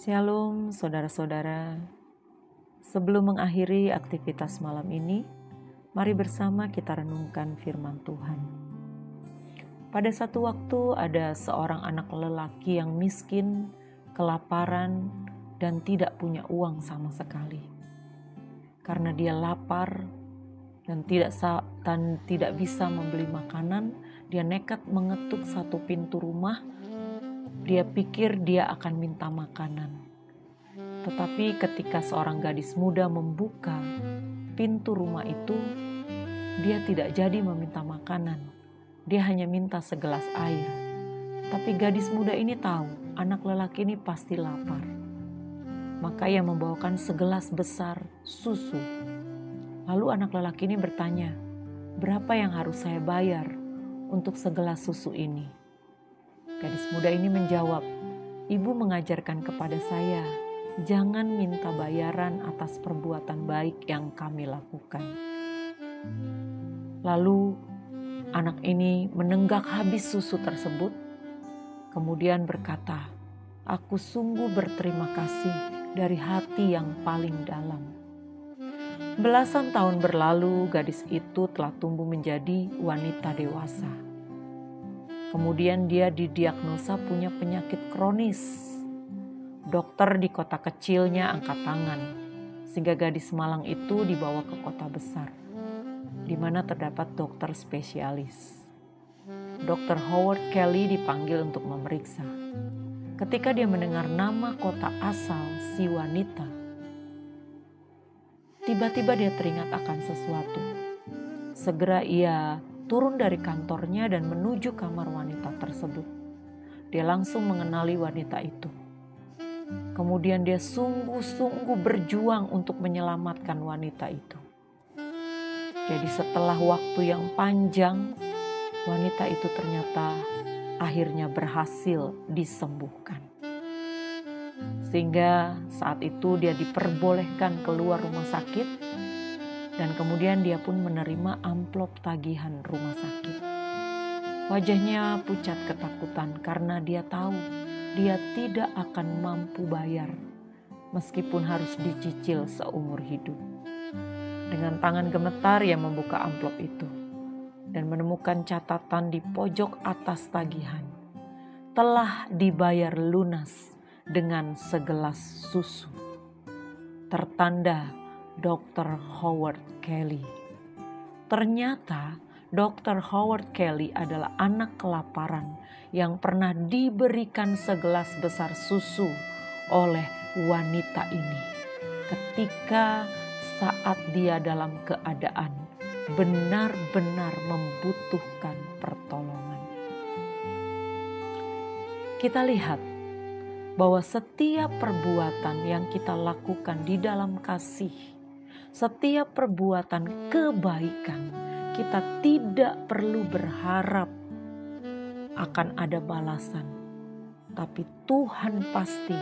Shalom saudara-saudara. Sebelum mengakhiri aktivitas malam ini, mari bersama kita renungkan firman Tuhan. Pada satu waktu ada seorang anak lelaki yang miskin, kelaparan, dan tidak punya uang sama sekali. Karena dia lapar dan tidak bisa membeli makanan, dia nekat mengetuk satu pintu rumah. Dia pikir dia akan minta makanan. Tetapi ketika seorang gadis muda membuka pintu rumah itu, dia tidak jadi meminta makanan. Dia hanya minta segelas air. Tapi gadis muda ini tahu anak lelaki ini pasti lapar. Maka ia membawakan segelas besar susu. Lalu anak lelaki ini bertanya, "Berapa yang harus saya bayar untuk segelas susu ini?" Gadis muda ini menjawab, "Ibu mengajarkan kepada saya, jangan minta bayaran atas perbuatan baik yang kami lakukan." Lalu anak ini menenggak habis susu tersebut, kemudian berkata, "Aku sungguh berterima kasih dari hati yang paling dalam." Belasan tahun berlalu, gadis itu telah tumbuh menjadi wanita dewasa. Kemudian dia didiagnosa punya penyakit kronis. Dokter di kota kecilnya angkat tangan, sehingga gadis malang itu dibawa ke kota besar, di mana terdapat dokter spesialis. Dr. Howard Kelly dipanggil untuk memeriksa. Ketika dia mendengar nama kota asal si wanita, tiba-tiba dia teringat akan sesuatu. Segera ia turun dari kantornya dan menuju kamar wanita tersebut. Dia langsung mengenali wanita itu. Kemudian dia sungguh-sungguh berjuang untuk menyelamatkan wanita itu. Jadi setelah waktu yang panjang, wanita itu ternyata akhirnya berhasil disembuhkan. Sehingga saat itu dia diperbolehkan keluar rumah sakit. Dan kemudian dia pun menerima amplop tagihan rumah sakit. Wajahnya pucat ketakutan karena dia tahu dia tidak akan mampu bayar meskipun harus dicicil seumur hidup. Dengan tangan gemetar ia membuka amplop itu dan menemukan catatan di pojok atas tagihan. Telah dibayar lunas dengan segelas susu. Tertanda Dr. Howard Kelly. Ternyata Dr. Howard Kelly adalah anak kelaparan yang pernah diberikan segelas besar susu oleh wanita ini ketika saat dia dalam keadaan benar-benar membutuhkan pertolongan. Kita lihat bahwa setiap perbuatan yang kita lakukan di dalam kasih, setiap perbuatan kebaikan, kita tidak perlu berharap akan ada balasan. Tapi Tuhan pasti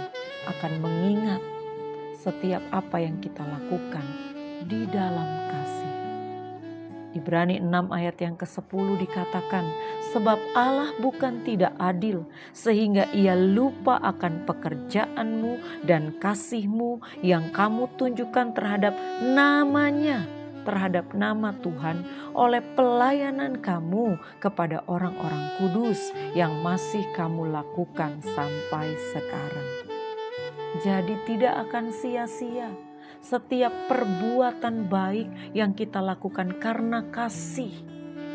akan mengingat setiap apa yang kita lakukan di dalam kasih. Ibrani 6 ayat yang ke-10 dikatakan, "Sebab Allah bukan tidak adil, sehingga ia lupa akan pekerjaanmu dan kasihmu yang kamu tunjukkan terhadap namanya, terhadap nama Tuhan, oleh pelayanan kamu kepada orang-orang kudus yang masih kamu lakukan sampai sekarang." Jadi tidak akan sia-sia setiap perbuatan baik yang kita lakukan karena kasih.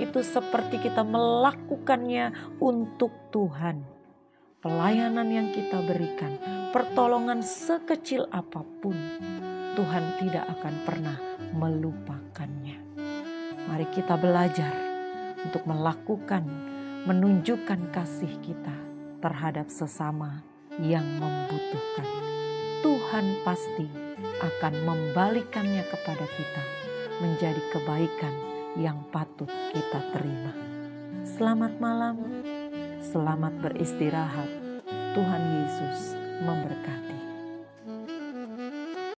Itu seperti kita melakukannya untuk Tuhan. Pelayanan yang kita berikan, pertolongan sekecil apapun, Tuhan tidak akan pernah melupakannya. Mari kita belajar untuk melakukan, menunjukkan kasih kita terhadap sesama yang membutuhkan. Tuhan pasti akan membalikannya kepada kita menjadi kebaikan yang patut kita terima. Selamat malam, selamat beristirahat. Tuhan Yesus memberkati.